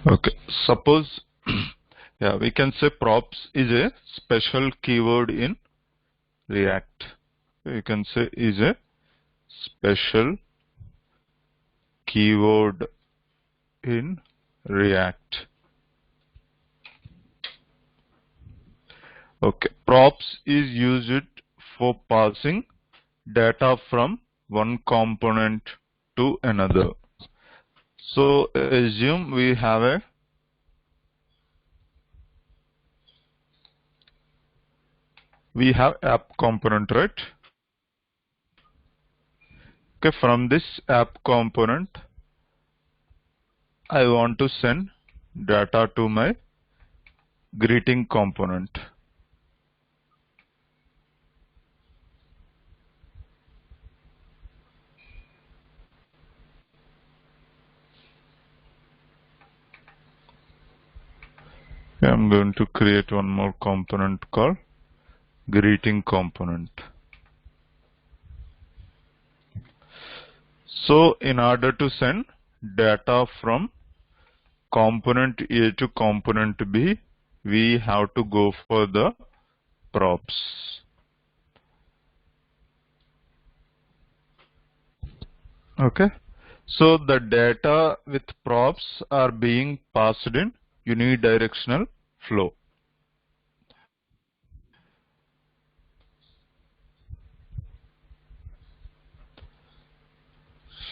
Okay, suppose yeah, we can say props is a special keyword in React. You can say is a special keyword in React. Okay, props is used for passing data from one component to another. So assume we have app component, right? Okay, from this app component, I want to send data to my greeting component. Okay, I'm going to create one more component called greeting component. So in order to send data from component A to component B, we have to go for the props. Okay. So the data with props are being passed in unidirectional flow.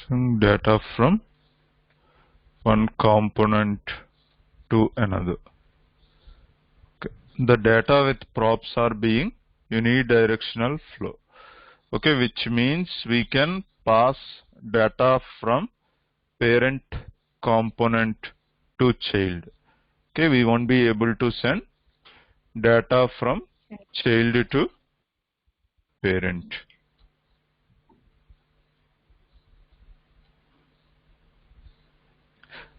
Send data from one component to another. Okay. The data with props are being unidirectional flow. Okay, which means we can pass data from parent component to child. Okay, we won't be able to send data from child to parent.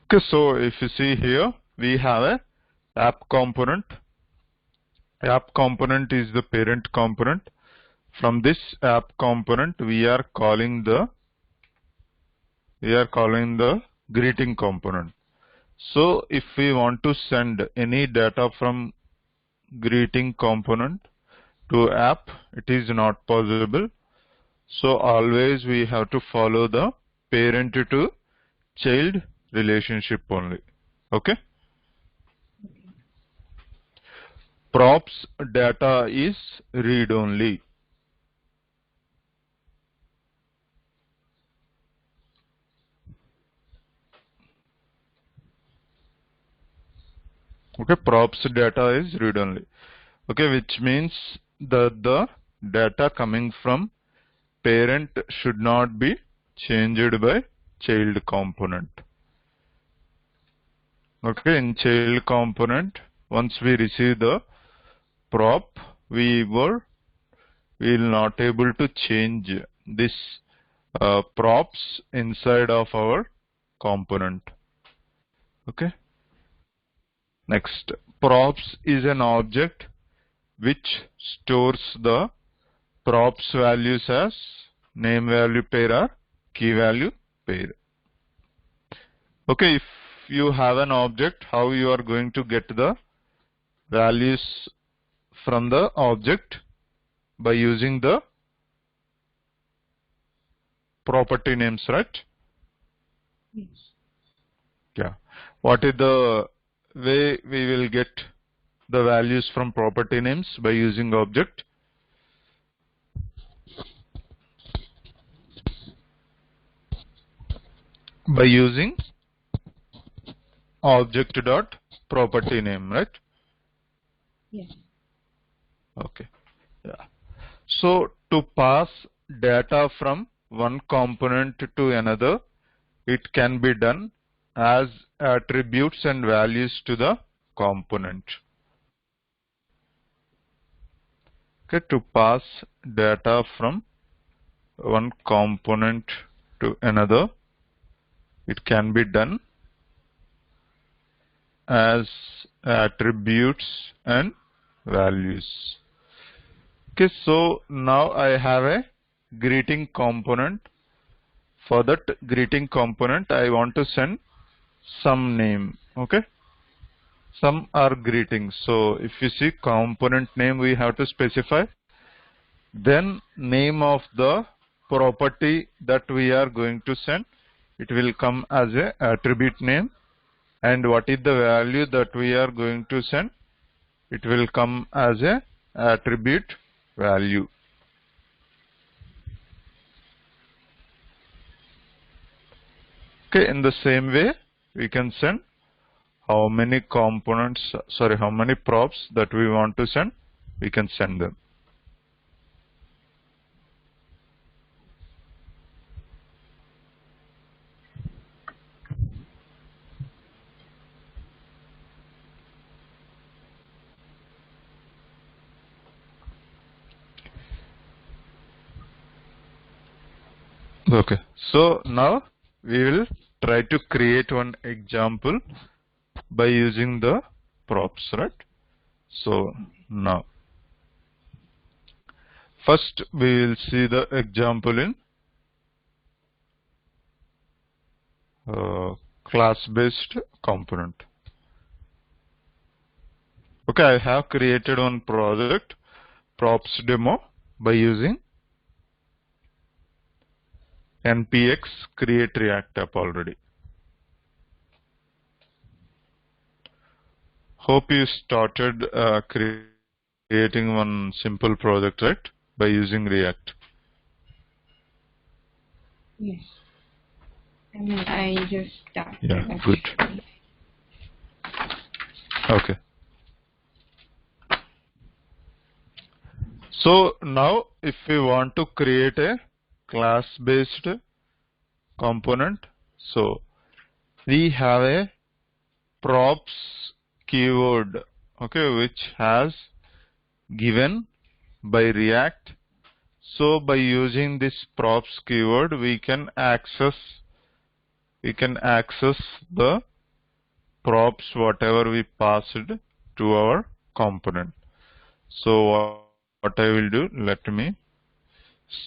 Okay, so if you see here, we have a app component. App component is the parent component. From this app component, we are calling the greeting component. So if we want to send any data from greeting component to app, it is not possible. So always we have to follow the parent to child relationship only. Okay. Props data is read only. Okay, props data is read only. Okay, which means that the data coming from parent should not be changed by child component. Okay, in child component, once we receive the prop, we will not able to change this props inside of our component. Okay. Next, props is an object which stores the props values as name value pair or key value pair. Okay, if you have an object, how you are going to get the values from the object? By using the property names, right? Yes. Yeah. What is the way we will get the values from property names by using object? By using object dot property name, right? Yes. Okay. Yeah. So to pass data from one component to another, it can be done as attributes and values to the component. Okay, to pass data from one component to another, it can be done as attributes and values. Okay, so now I have a greeting component. For that greeting component, I want to send some name. Okay. Some are greetings. So if you see component name, we have to specify. Then name of the property that we are going to send. It will come as a attribute name. And what is the value that we are going to send? It will come as a attribute value. Okay, in the same way, we can send how many components, how many props that we want to send, we can send them. Okay, so now we will try to create one example by using the props, right? So now, first we will see the example in class-based component. Okay, I have created one project, props demo, by using npx create react app already. Hope you started creating one simple project, right? By using React. Yes. I mean, I just started. Yeah, good. Okay. So now if we want to create a class-based component, so we have a props keyword, okay, which has given by React. So by using this props keyword, we can access the props whatever we passed to our component. So what I will do, let me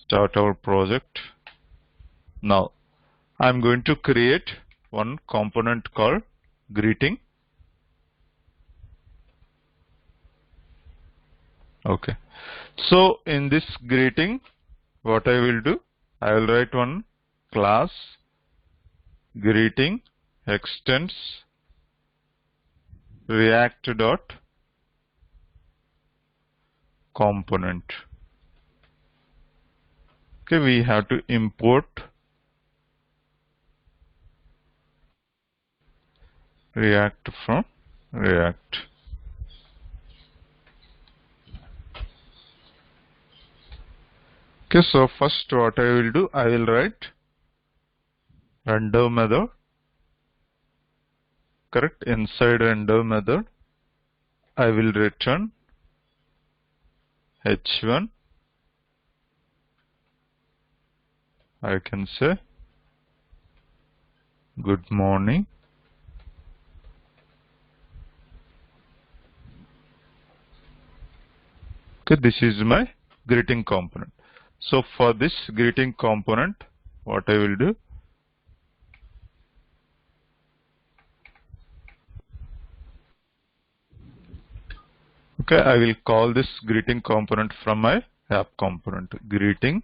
start our project. Now I'm going to create one component called greeting. Okay. So in this greeting, what I will do, I will write one class greeting extends react dot component. Okay, we have to import React from React. Okay, so first what I will do, I will write render method. Correct, inside render method, I will return h1. I can say good morning. Okay, this is my greeting component. So for this greeting component, what I will do, okay, I will call this greeting component from my app component, greeting.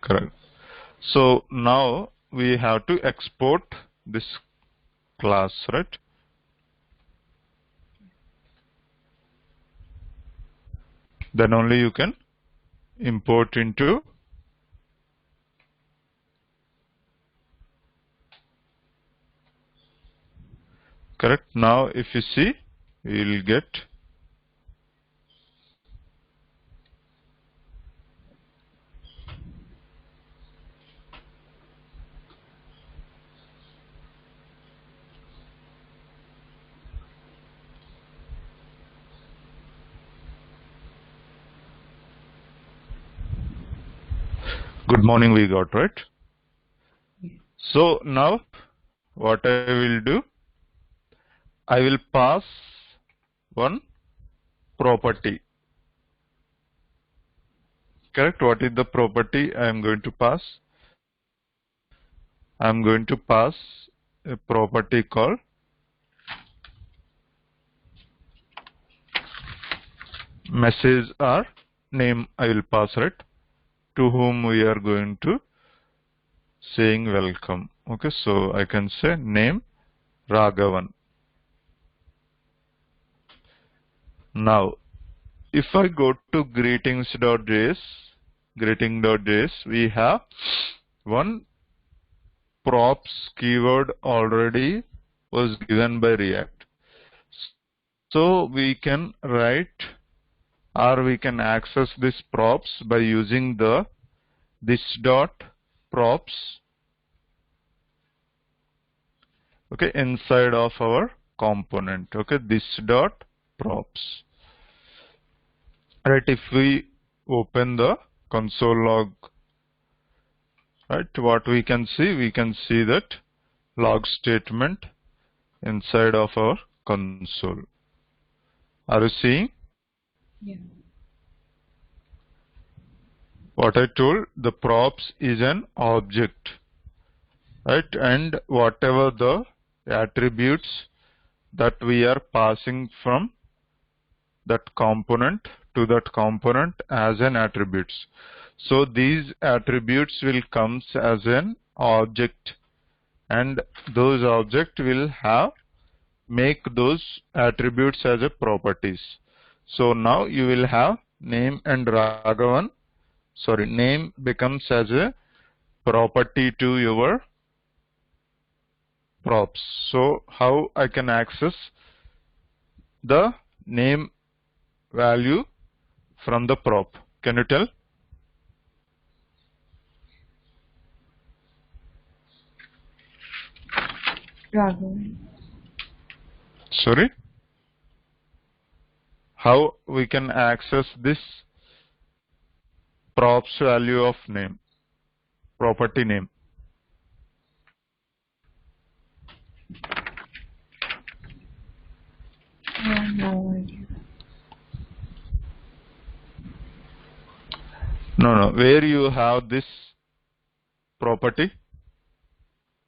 Correct. So now we have to export this class, right? Then only you can import into correct. Now if you see, we will get good morning we got, right? So now what I will do, I will pass one property. Correct. What is the property I am going to pass? I'm going to pass a property called message or name. I will pass, right, to whom we are going to saying welcome. Okay, so I can say name Raghavan. Now, if I go to greetings.js, we have one props keyword already was given by React. So we can write or we can access this props by using the this dot props, okay, inside of our component. Okay, this dot props. Right, if we open the console log, right, what we can see that log statement inside of our console. Are you seeing? Yeah. What I told, the props is an object, right? And whatever the attributes that we are passing from that component to that component as an attributes. So these attributes will comes as an object, and those object will have make those attributes as a properties. So now you will have name and Raghavan. Sorry, name becomes as a property to your props. So how I can access the name value from the prop? Can you tell? Raghavan. Sorry? How we can access this props value of name, property name? I have no idea. No. Where you have this property?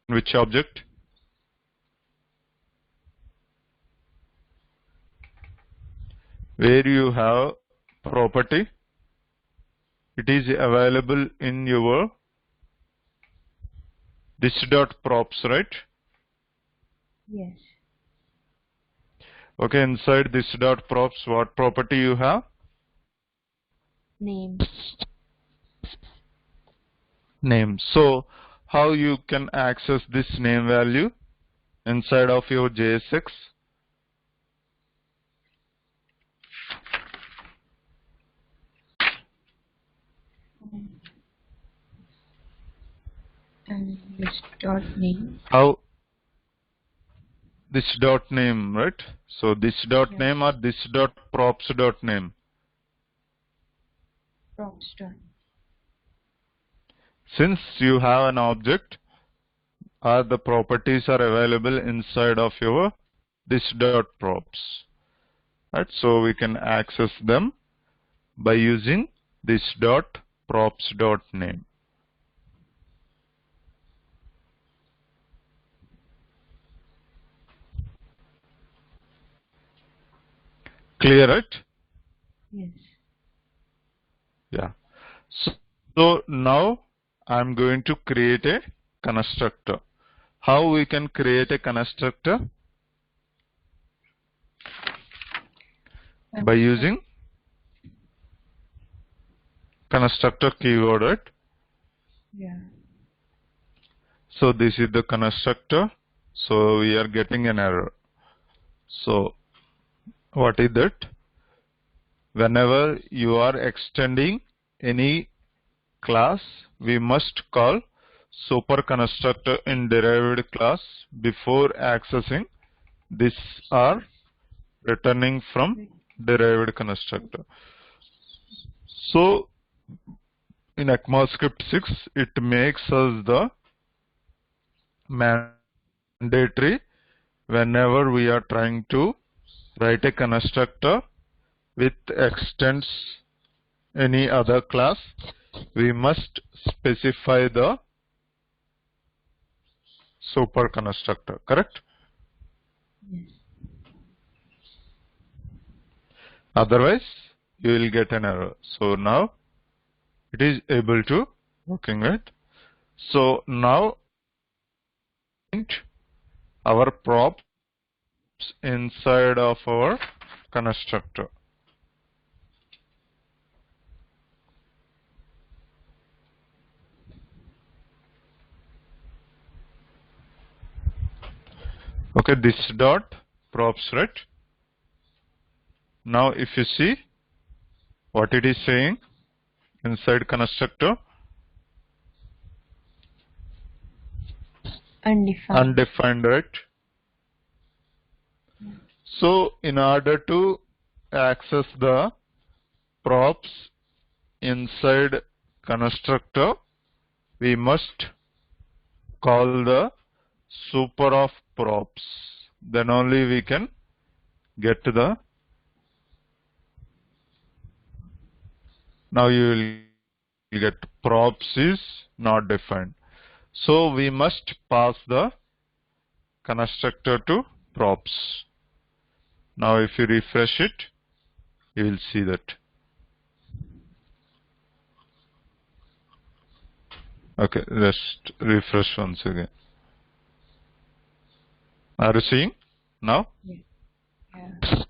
Which object? Where you have property? It is available in your this dot props, right? Yes. Okay, inside this dot props, what property you have? Name. Name. So how you can access this name value inside of your JSX? And this dot name. How? This dot name, right? So this dot Yes. name or this dot props dot name? Props dot. Since you have an object, the properties are available inside of your this dot props, right? So we can access them by using this dot props dot name. Clear, right? Yes. Yeah. So now I'm going to create a constructor. How we can create a constructor? By using constructor keyword, right? Yeah. So this is the constructor. So we are getting an error. So what is that? Whenever you are extending any class, we must call super constructor in derived class before accessing this or returning from derived constructor. So in ECMAScript 6, it makes us the mandatory whenever we are trying to write a constructor with extends any other class, we must specify the super constructor, correct? Yes. Otherwise, you will get an error. So now it is able to working, right? So now our props inside of our constructor. Okay, this dot props, right? Now if you see what it is saying inside constructor, Undefined. undefined, right? So in order to access the props inside constructor, we must call the super of props. Then only we can get to the. Now you will get props is not defined. So we must pass the constructor to props. Now if you refresh it, you will see that. Okay, just refresh once again. Are you seeing now? Yeah.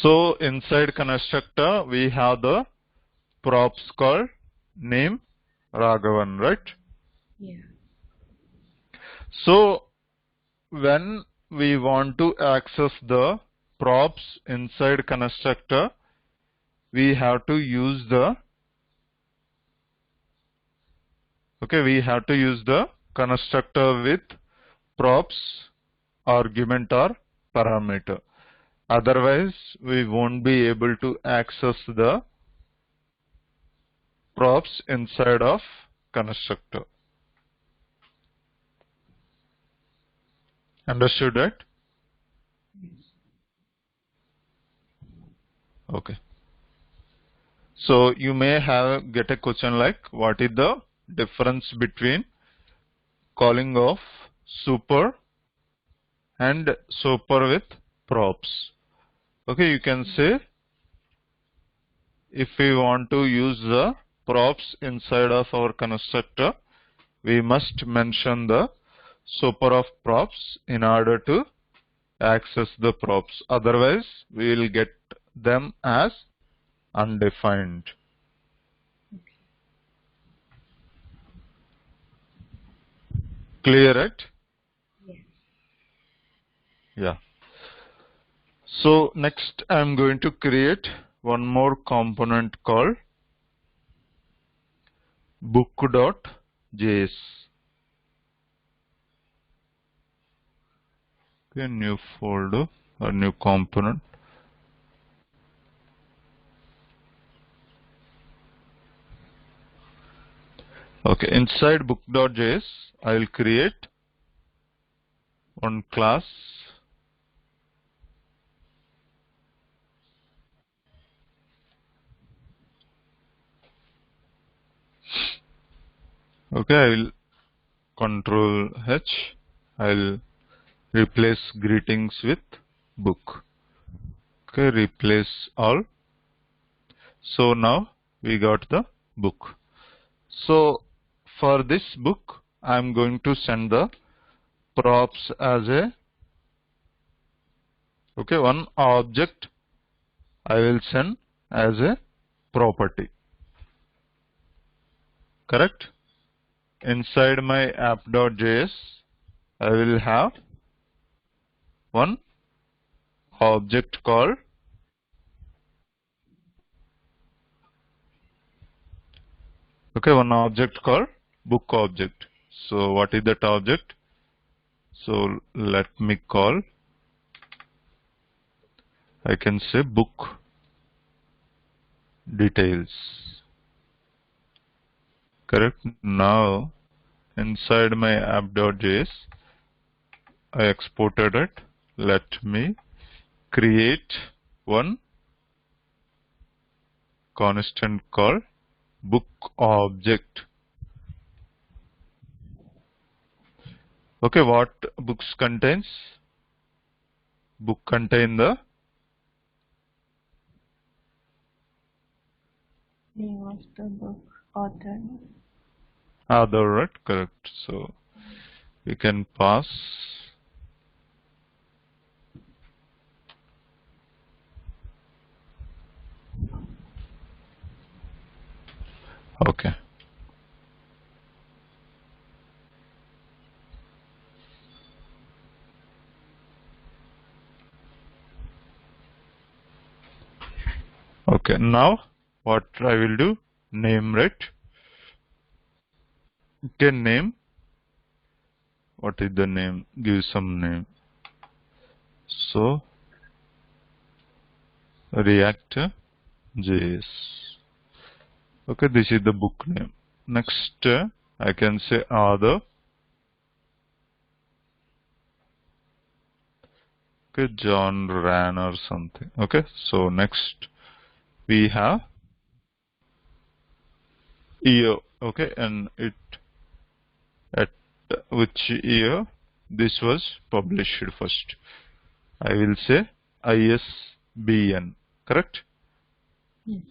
So inside constructor we have the props called name Raghavan, right? Yeah. So when we want to access the props inside constructor, we have to use the constructor with props argument or parameter. Otherwise, we won't be able to access the props inside of constructor. Understood that? Okay. So you may get a question like, what is the difference between calling of super and super with props? Okay, you can say if we want to use the props inside of our constructor, we must mention the super of props in order to access the props. Otherwise, we will get them as undefined. Clear, right? Yes. Yeah. So next I am going to create one more component called book.js. Okay, new folder or new component. Okay, inside book.js I will create one class. Okay, I will control H. I will replace greetings with book. Okay, replace all. So now we got the book. So for this book, I am going to send the props as a one object I will send as a property. Correct? Inside my app.js, I will have one object called book object. So what is that object? So let me call, I can say book details. Correct? Now inside my app.js, I exported it. Let me create one constant called book object. Okay, what books contains? Book contain the name of the book, author. other, right? Correct. So we can pass. Okay. Okay. Now what I will do? Name, right? Okay, name. What is the name? Give some name. So React JS. Okay, this is the book name. Next, I can say other. Okay, John Ran or something. Okay, so next we have year. Okay, and it at which year this was published first. I will say ISBN. Correct? Yes.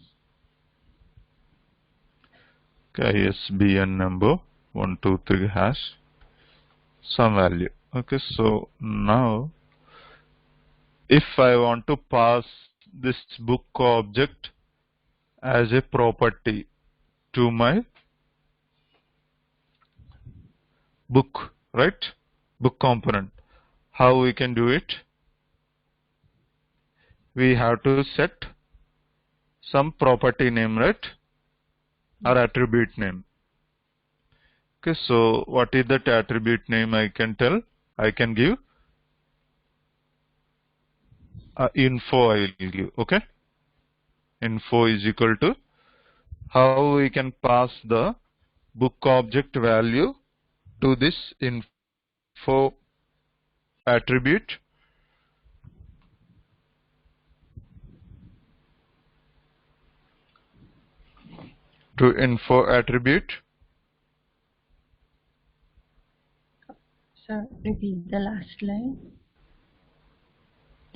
Okay, ISBN number 123 has some value. Okay, so now if I want to pass this book object as a property to my book, right? Book component. How we can do it? We have to set some property name, right? Or attribute name. Okay, so what is that attribute name I can tell? I can give info I will give, okay? Info is equal to how we can pass the book object value to this info attribute. To info attribute. So repeat the last line.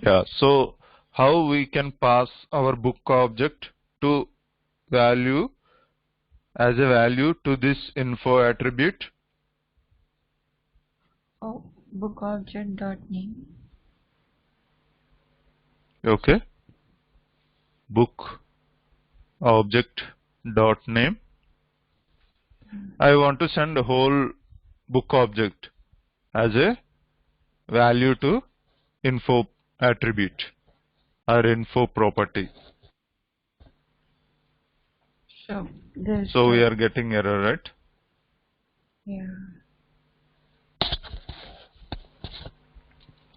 Yeah, so how we can pass our book object to value as a value to this info attribute? Oh, book object dot name. Okay, book object dot name. I want to send a whole book object as a value to info attribute or info property. So this. So we are getting error, right? Yeah.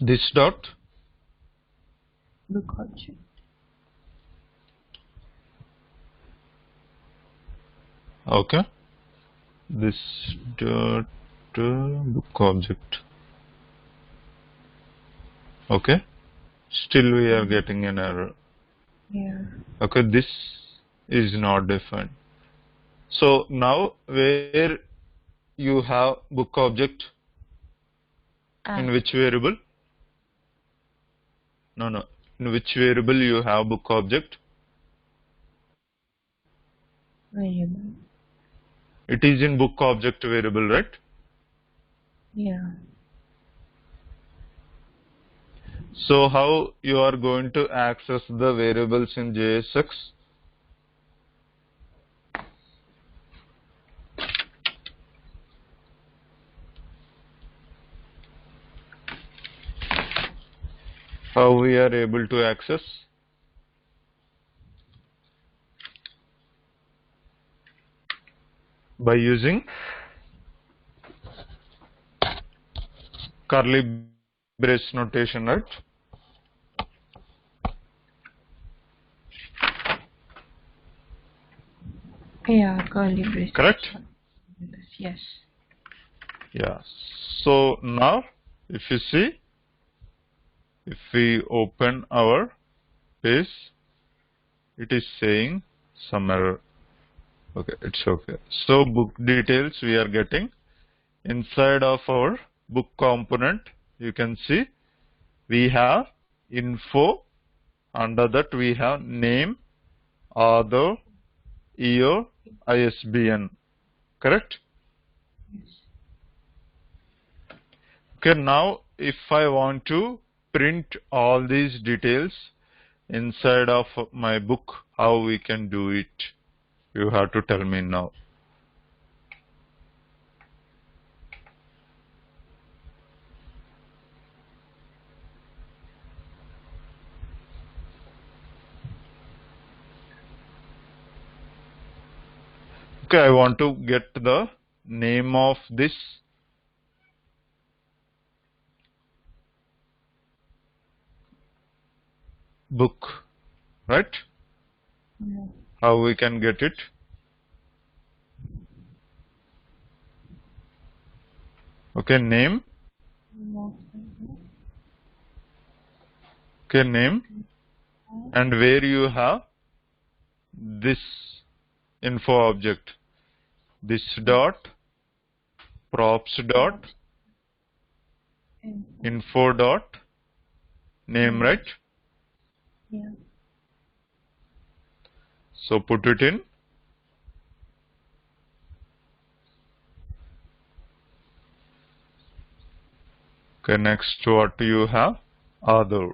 This dot Book object. okay. This dot book object. Okay. Still we are getting an error. Yeah. Okay, this is not defined. So now where you have book object in which variable? No. In which variable you have book object? Variable. It is in book object variable, right? Yeah. So how you are going to access the variables in JSX? How we are able to access? By using curly brace notation, right? Yeah, curly braces. Correct? Yes. Yeah. So now if you see, if we open our page, it is saying some error. Okay, it's okay. So book details we are getting inside of our book component, you can see we have info. Under that we have name, author, year, ISBN. Correct? Okay, now if I want to print all these details inside of my book, how we can do it? You have to tell me now. Okay, I want to get the name of this book, right? Yeah. How we can get it? Okay, name. Okay, name. And where you have this info object. This dot, props dot, info dot, name, right? Yeah. So put it in. Okay, next what you have? Other.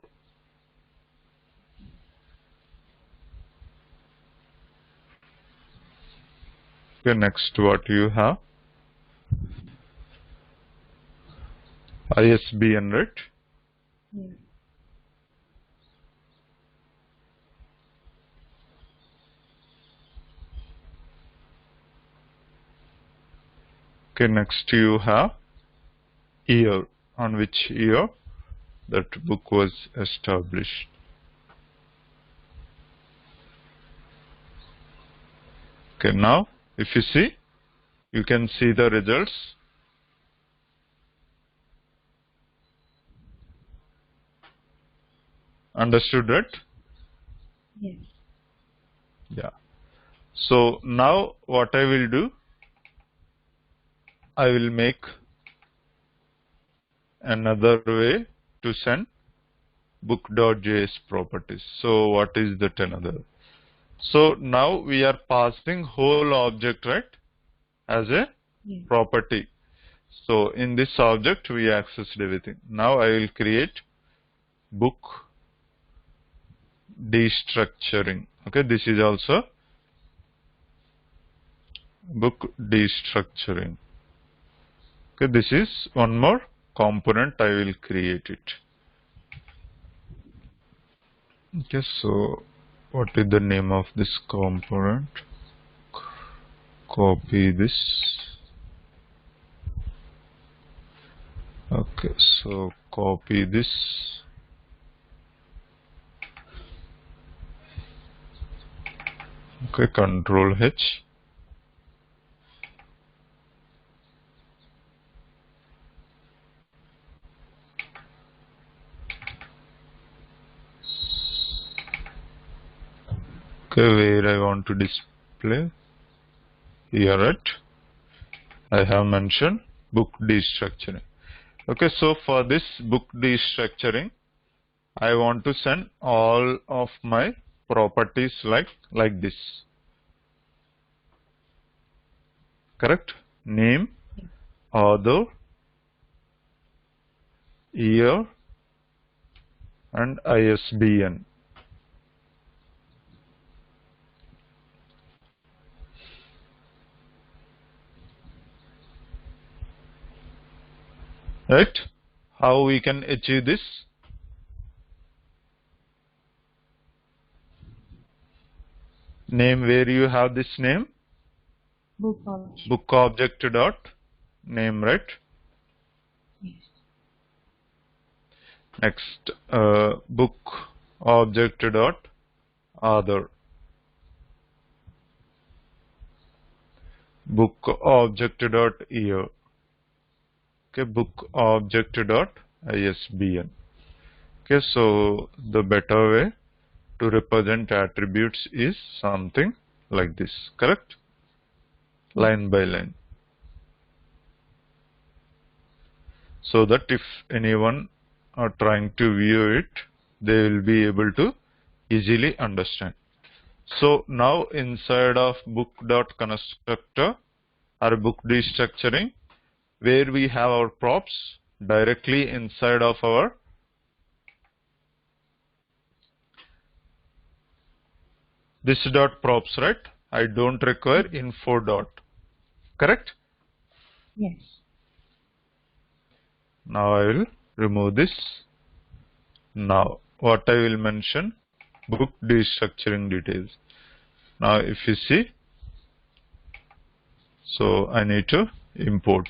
Okay, next what you have? ISBN, right? Yeah. Okay, next you have year, on which year that book was established. Okay, now if you see, you can see the results. Understood, right? Yes. Yeah. So now what I will do, I will make another way to send book.js properties. So what is that another? So now we are passing whole object, right, as a Yes. property. So in this object we accessed everything. Now I will create book destructuring. Okay, this is also book destructuring. Okay, this is one more component I will create it. Okay, so what is the name of this component? Copy this. Okay, so copy this. Okay, Control H. Okay, where I want to display? Here, right? I have mentioned book destructuring. Okay, so for this book destructuring, I want to send all of my properties like this. Correct? Name, author, year, and ISBN. Right? How we can achieve this? Name, where you have this name? Book object. Book object dot name, right? Yes. Next, book object dot author. Book object dot year. Okay, book object dot ISBN. Okay, so the better way to represent attributes is something like this, correct? Line by line. so that if anyone are trying to view it, they will be able to easily understand. So now inside of book.constructor or book destructuring, where we have our props directly inside of our this dot props, right? I don't require info dot, correct? Yes. Now I will remove this. Now what I will mention, book destructuring details. Now if you see, so I need to import.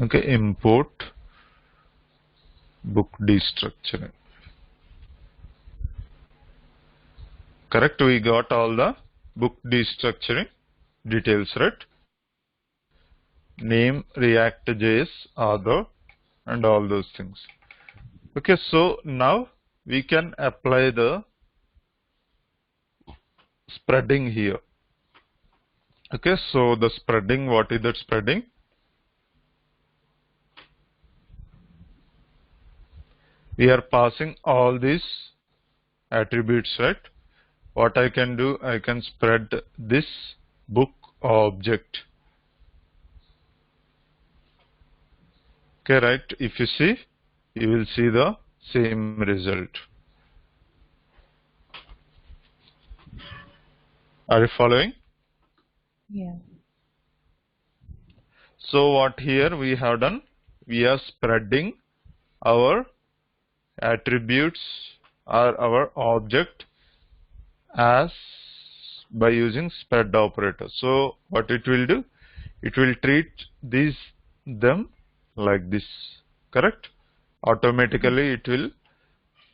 Okay, import book destructuring. Correct, we got all the book destructuring details, right? Name, React.js, author, and all those things. Okay, so now we can apply the spreading here. Okay, so the spreading, what is that spreading? We are passing all these attributes, right? What I can do, I can spread this book object. Okay, right? If you see, you will see the same result. Are you following? Yeah. So what here we have done, we are spreading our attributes or our object as by using spread operator. So what it will do, it will treat them like this, correct? Automatically it will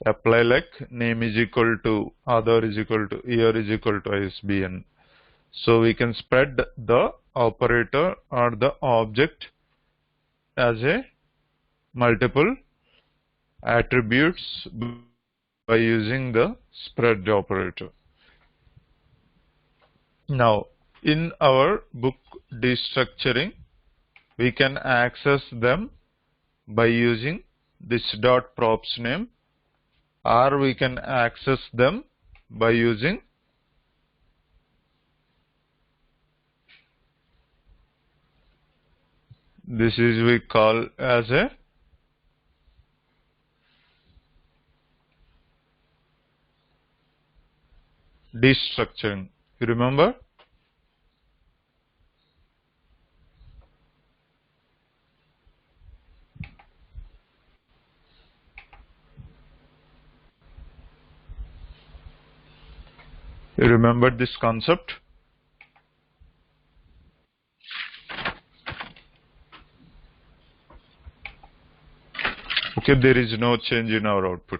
apply like name is equal to other is equal to year is equal to ISBN. So we can spread the operator or the object as a multiple attributes by using the spread operator. Now in our book destructuring, we can access them by using this dot props name, or we can access them by using this is we call as a destructuring. You remember? You remember this concept? Okay, there is no change in our output.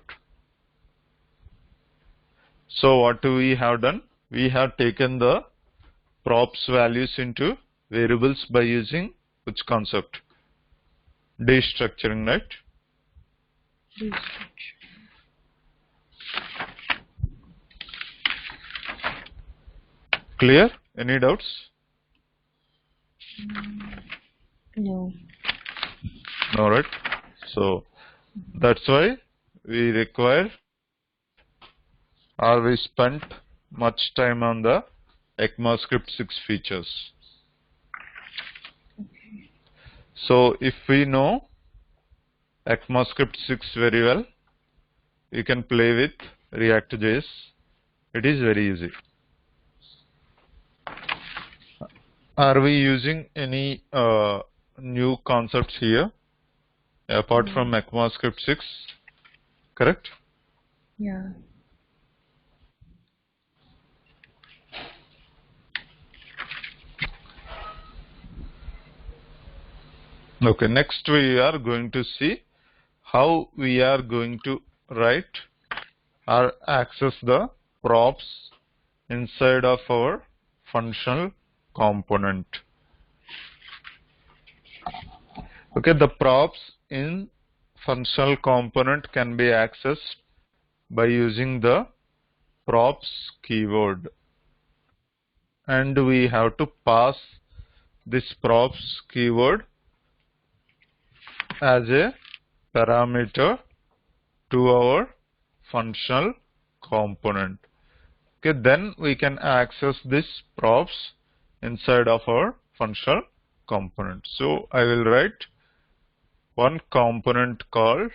So what we have done? We have taken the props values into variables by using which concept? Destructuring, right? Destructure. Clear? Any doubts? No. No, right? So that's why we require or we spent much time on the ECMAScript 6 features. So if we know ECMAScript 6 very well, you can play with React.js. It is very easy. Are we using any new concepts here apart from ECMAScript 6? Correct? Yeah. Okay, next we are going to see how we are going to write or access the props inside of our functional component. Okay, the props in functional component can be accessed by using the props keyword, and we have to pass this props keyword as a parameter to our functional component. Okay, then we can access this props inside of our functional component. So I will write one component called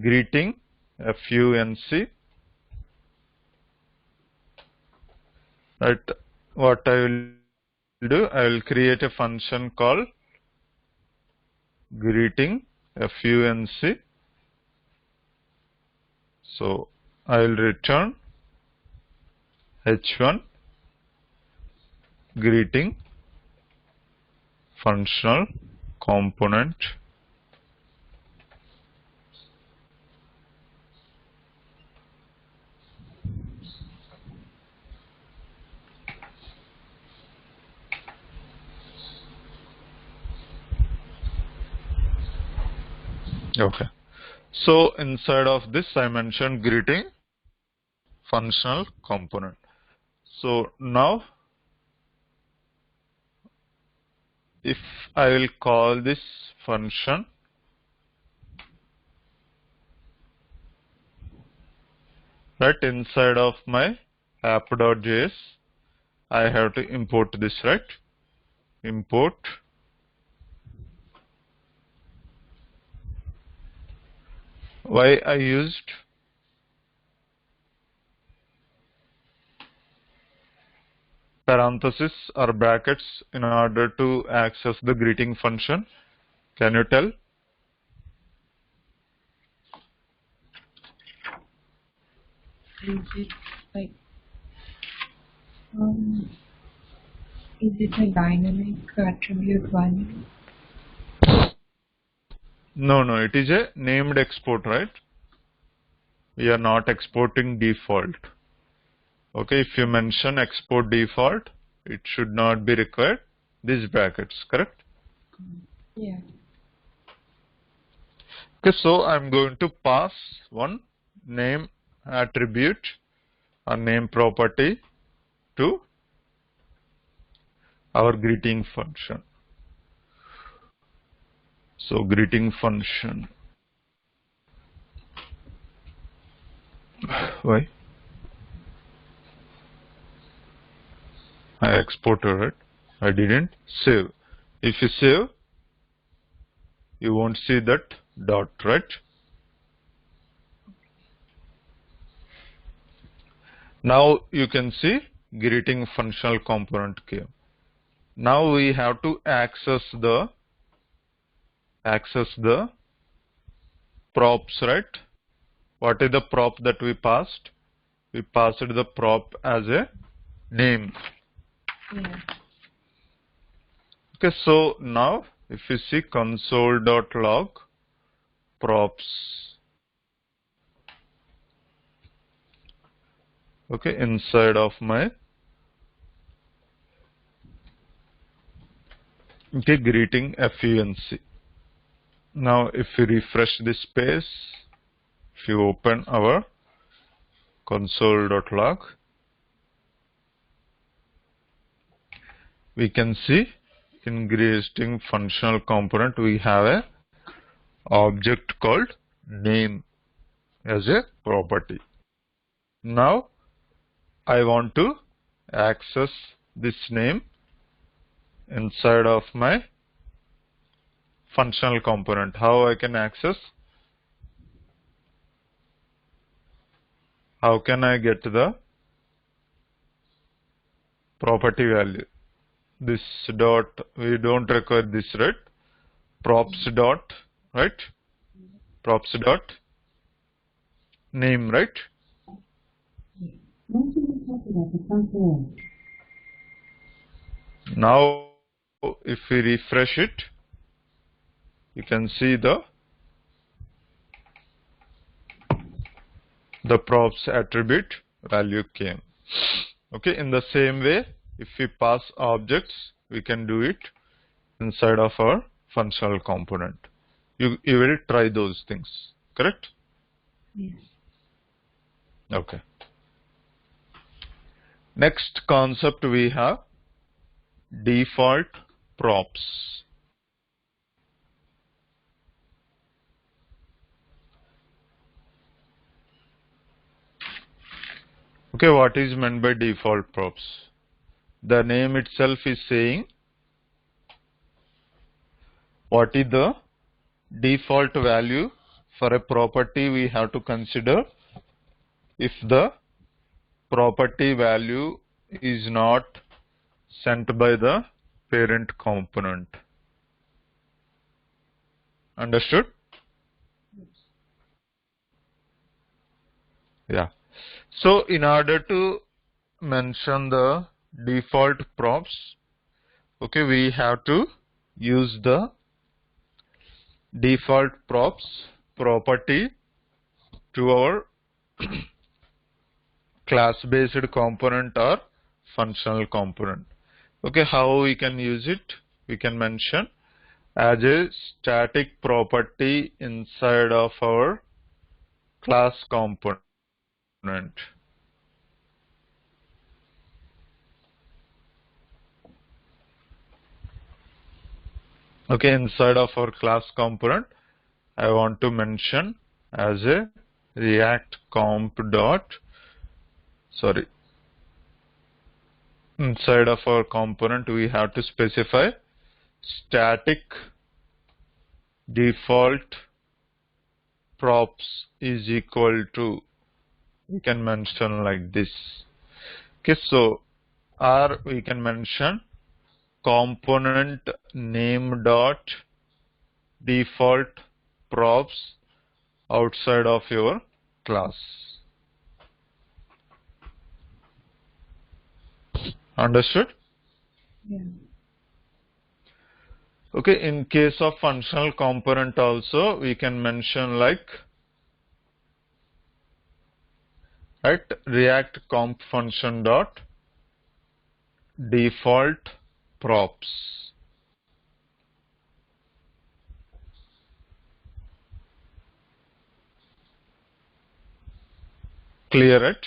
greeting func. Right, what I will do, I will create a function called greeting func. So I will return h1 greeting functional component. Okay. So inside of this I mentioned greeting functional component. So now if I will call this function, right, inside of my app.js, I have to import this, right? Import why I used parenthesis or brackets in order to access the greeting function. Can you tell? Is it like is it a dynamic attribute value? No, it is a named export, right? We are not exporting default. Okay, if you mention export default, it should not be required. These brackets, correct? Yeah. Okay, so I'm going to pass one name attribute or name property to our greeting function. So greeting function. Why? I exported it. I didn't save. If you save, you won't see that dot, right? Now you can see greeting functional component came. Now we have to access the props, right? What is the prop that we passed? We passed the prop as a name. Yeah. Okay, so now if you see console.log props, okay, inside of my greeting func. Now if you refresh this page, if you open our console.log, we can see in greeting functional component we have a object called name as a property. Now I want to access this name inside of my functional component. How I can access? How can I get the property value? This dot, we don't require this, right? Props dot, right? Props dot name, right? Now if we refresh it, you can see the props attribute value came. Okay, in the same way, if we pass objects, we can do it inside of our functional component. You will try those things, correct? Yes. Okay. Next concept we have default props. Okay, what is meant by default props? The name itself is saying what is the default value for a property we have to consider if the property value is not sent by the parent component. Understood? Yeah. So in order to mention the default props, okay, we have to use the default props property to our class based component or functional component. Okay, how we can use it? We can mention as a static property inside of our class component. Okay, inside of our class component, I want to mention as a React comp dot, sorry, inside of our component we have to specify static default props is equal to, we can mention like this. Okay, so or we can mention component name dot default props outside of your class. Understood? Yeah. Okay, in case of functional component also we can mention like, right, React comp function dot default props. Clear it?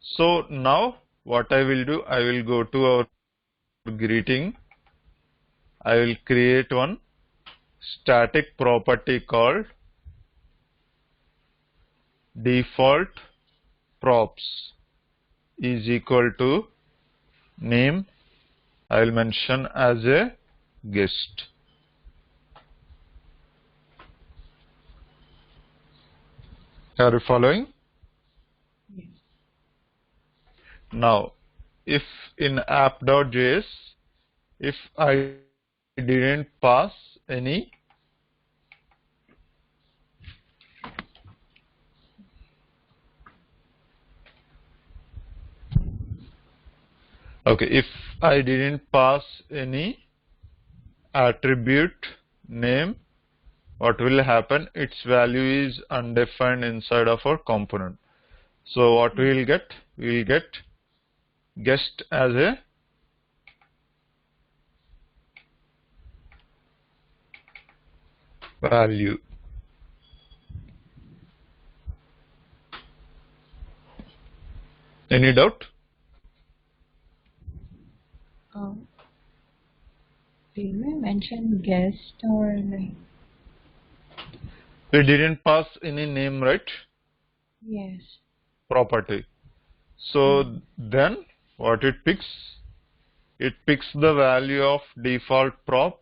So now what I will do, I will go to our greeting. I will create one static property called default props is equal to name. I will mention as a guest. Are you following? Yes. Now, if in app.js, if I didn't pass any if I didn't pass any attribute name, what will happen? Its value is undefined inside of our component. So what we will get? We will get guest as a value. Any doubt? Did we mention guest or like? We didn't pass any name, right? Yes. Property. So then what it picks? It picks the value of default prop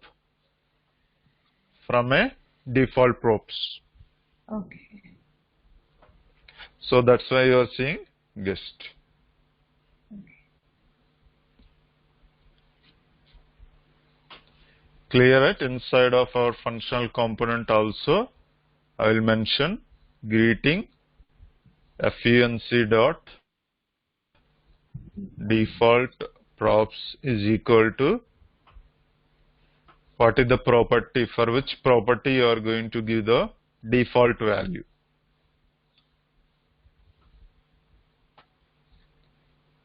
from a default props. Okay. So that's why you are seeing guest. Clear it? Inside of our functional component also, I will mention greeting func dot default props is equal to what is the property, for which property you are going to give the default value.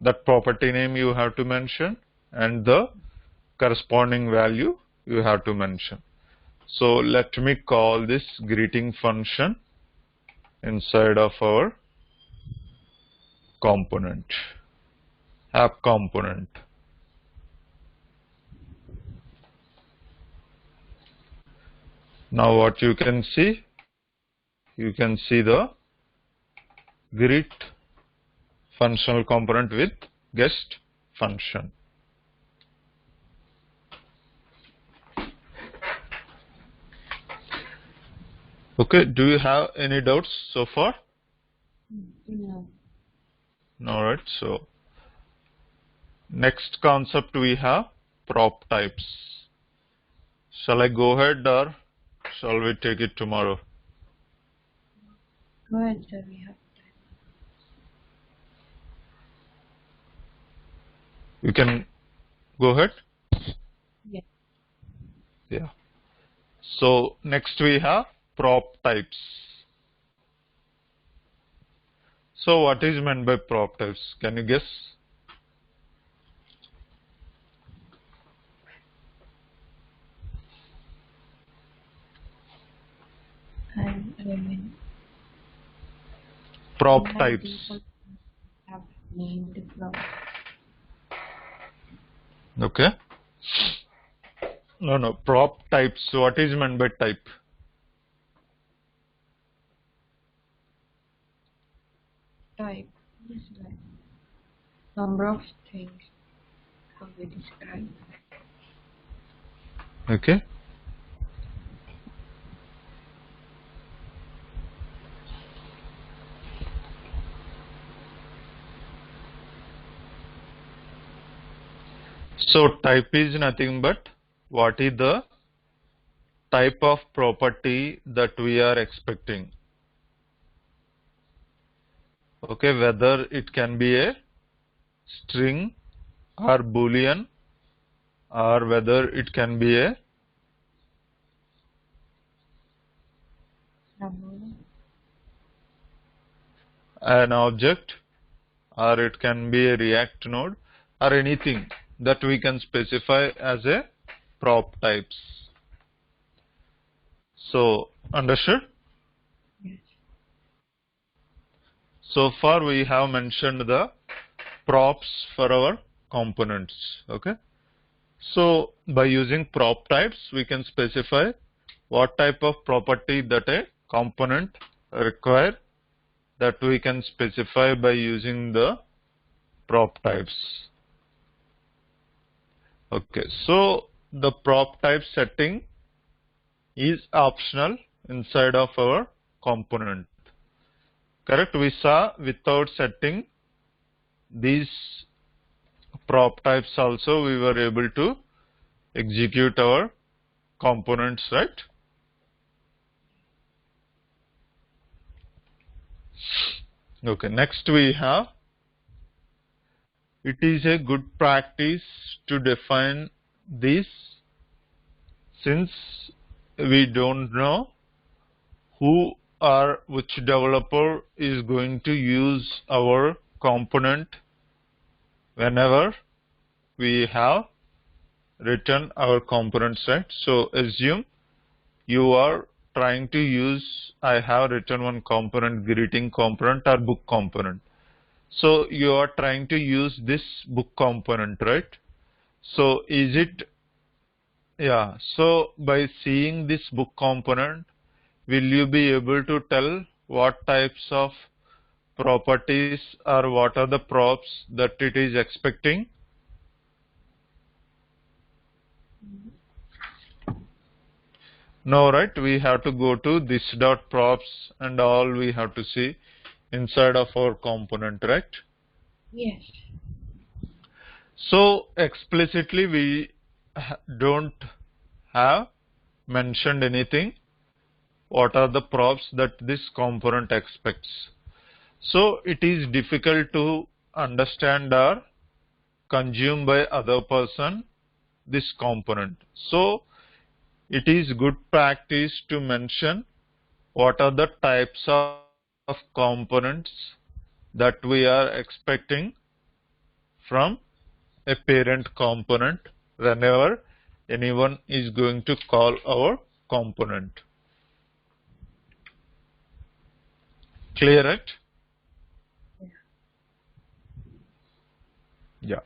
That property name you have to mention and the corresponding value you have to mention. So let me call this greeting function inside of our component, app component. Now what you can see the greet functional component with guest function. Okay, do you have any doubts so far? No. Alright, so next concept we have prop types. Shall I go ahead or shall we take it tomorrow? Go ahead, sir. We have time. You can go ahead? Yes. Yeah. So next we have prop types. So what is meant by prop types? Can you guess? I mean, Prop why types. people have named prop. Okay. No. Prop types. So what is meant by type? Type is like number of things how we describe. Okay. So type is nothing but what is the type of property that we are expecting. Okay, whether it can be a string or boolean, or whether it can be an object, or it can be a React node, or anything that we can specify as a prop types. So understood? Yes. So far we have mentioned the props for our components. Okay. So by using prop types, we can specify what type of property that a component require, that we can specify by using the prop types. Okay, so the prop type setting is optional inside of our component. Correct? We saw without setting these prop types also we were able to execute our components, right? Okay, next we have, it is a good practice to define this, since we don't know who or which developer is going to use our component whenever we have written our components, right? So assume you are trying to use, I have written one component, greeting component or book component. So you are trying to use this book component, right? So is it, yeah, so by seeing this book component, will you be able to tell what types of properties or what are the props that it is expecting? No, right? We have to go to this dot props and all we have to see inside of our component, right? Yes. So explicitly we don't have mentioned anything. What are the props that this component expects? So it is difficult to understand or consume by other person this component. So it is good practice to mention what are the types of components that we are expecting from a parent component whenever anyone is going to call our component. Clear it? Yeah.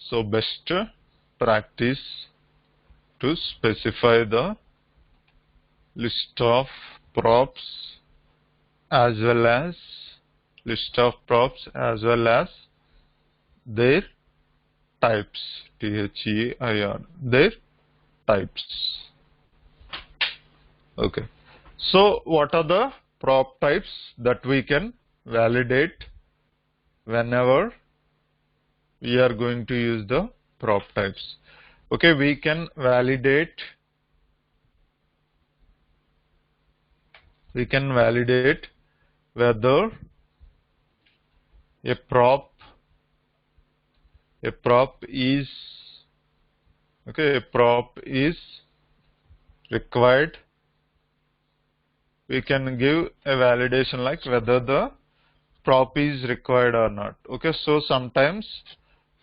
So best practice to specify the list of props as well as their types. THEIR, their types. Okay. So what are the prop types that we can validate whenever we are going to use the prop types? Okay, we can validate whether a prop is required. We can give a validation like whether the prop is required or not. Okay, so sometimes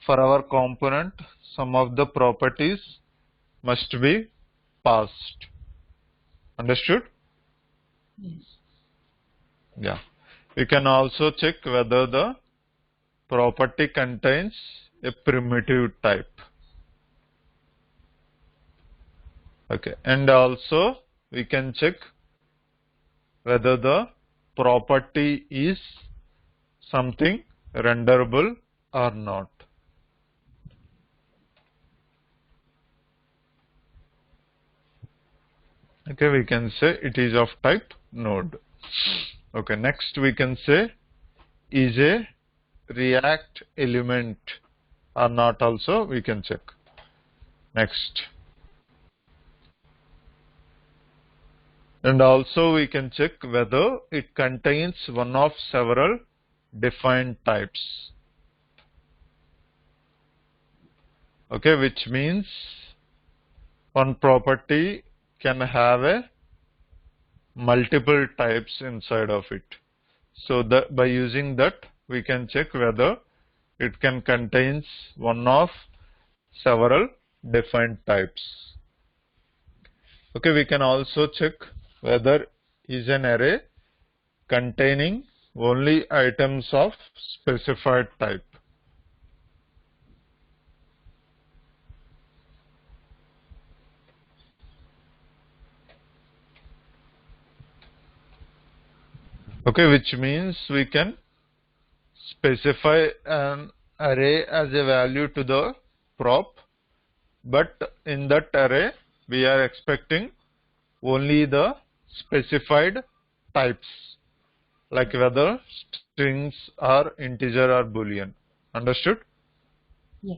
for our component some of the properties must be passed. Understood? Yes. Yeah. We can also check whether the property contains a primitive type. Okay, and also we can check whether the property is something renderable or not. Okay, we can say it is of type node. Okay, next we can say is a React element or not, also we can check. Next. And also we can check whether it contains one of several defined types. Okay, which means one property can have a multiple types inside of it. So that by using that we can check whether it can contains one of several defined types. Okay, we can also check whether is an array containing only items of specified type. Okay, which means we can specify an array as a value to the prop, but in that array we are expecting only the specified types, like whether strings or integer or boolean. Understood? Yes.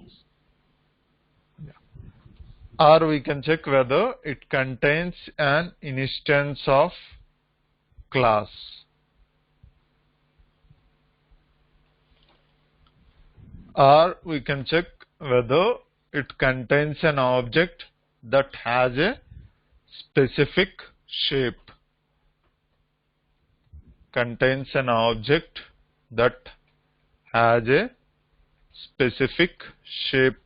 Or we can check whether it contains an instance of class. Or we can check whether it contains an object that has a specific shape. Contains an object that has a specific shape.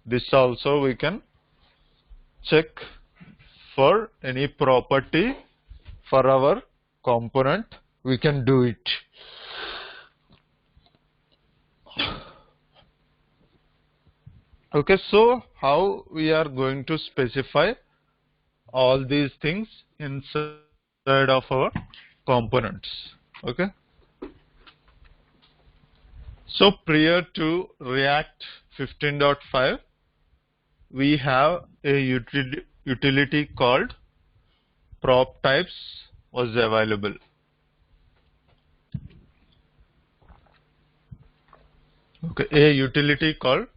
This also we can check for any property for our component. We can do it. Okay, so how we are going to specify all these things inside of our components? Okay. So prior to React 15.5, we have a utility called prop types was available. Okay, a utility called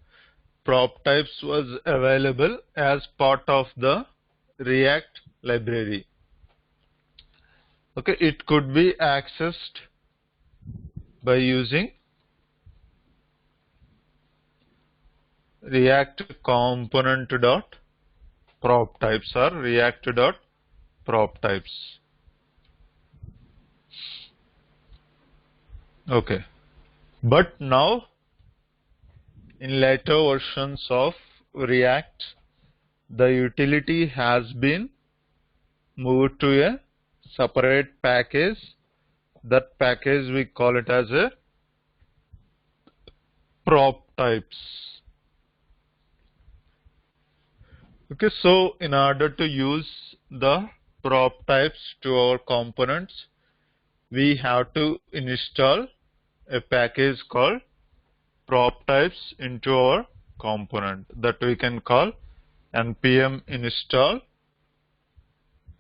prop types was available as part of the React library. Okay, it could be accessed by using React component dot prop types or React dot prop types. Okay, but now in later versions of React, the utility has been moved to a separate package. That package we call it as a prop types. Okay, so in order to use the prop types to our components, we have to install a package called prop types into our component that we can call npm install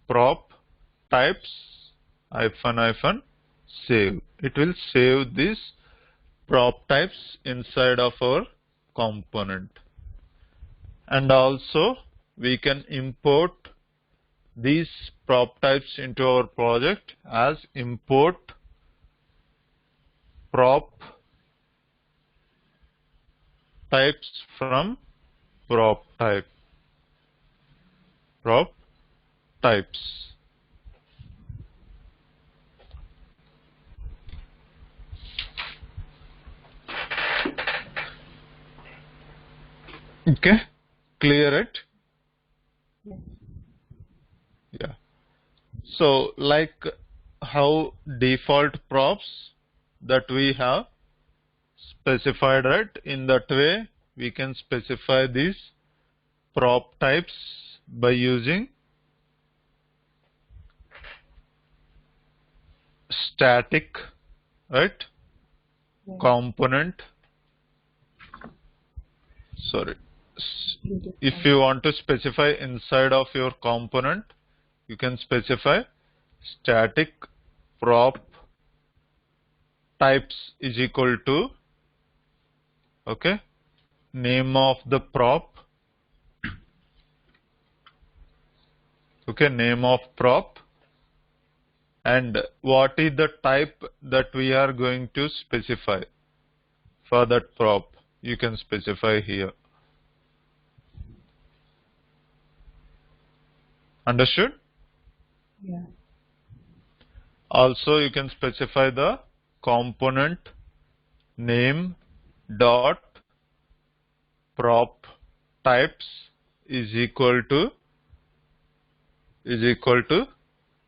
prop types -- save. It will save these prop types inside of our component. And also we can import these prop types into our project as import prop types from prop types. Okay, clear it? Yes. Yeah. So like how default props that we have specified, right? In that way we can specify these prop types by using static, right? Yes. Component. Sorry. If you want to specify inside of your component, you can specify static prop types is equal to, okay, name of the prop, okay, name of prop, and what is the type that we are going to specify for that prop. You can specify here. Understood? Yeah. Also you can specify the component name dot prop types is equal to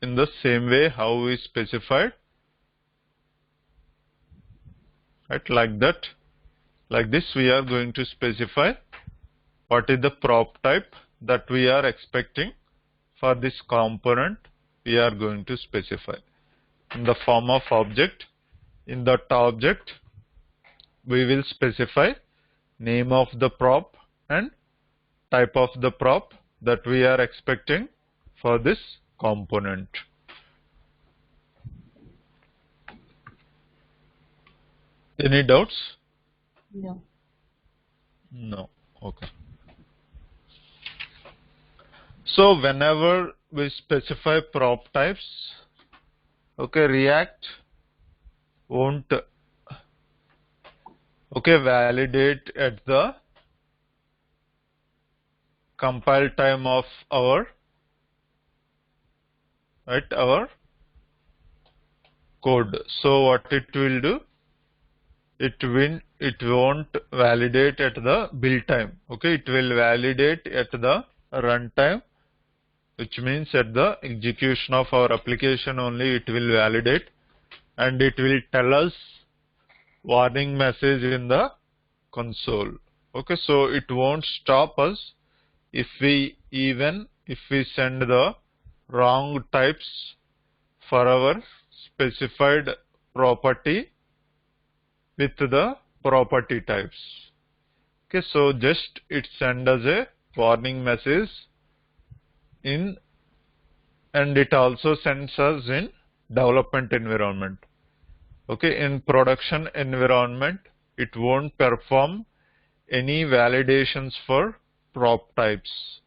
in the same way how we specified, right? Like that, like this we are going to specify what is the prop type that we are expecting for this component. We are going to specify in the form of object. In that object we will specify name of the prop and type of the prop that we are expecting for this component. Any doubts? No. No. Okay. So whenever we specify prop types, okay, React won't, okay, validate at the compile time of our, right, our code. So what it will do, it won't validate at the build time. Okay, it will validate at the runtime, which means at the execution of our application only it will validate, and it will tell us warning message in the console. Okay, so it won't stop us if we send the wrong types for our specified property with the property types. Okay, so just it send us a warning message in, and it also sends us in development environment. Okay, in production environment it won't perform any validations for prop types.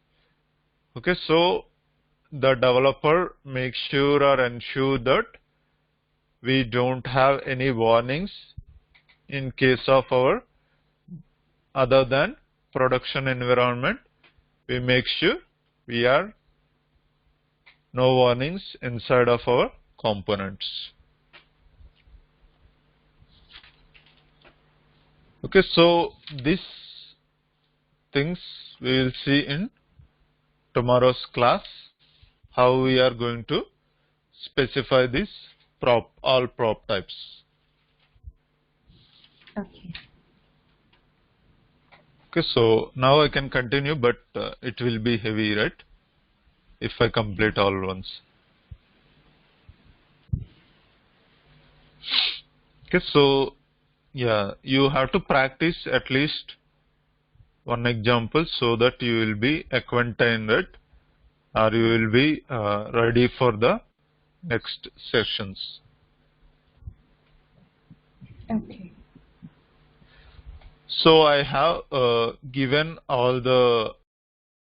Okay, so the developer makes sure or ensure that we don't have any warnings in case of our other than production environment. We make sure we are no warnings inside of our components. Okay, so these things we will see in tomorrow's class, how we are going to specify this all prop types. Okay. Okay, so now I can continue, but it will be heavy, right? if I complete all ones. Okay, so yeah, you have to practice at least one example so that you will be acquainted or you will be ready for the next sessions. Okay. So I have given all the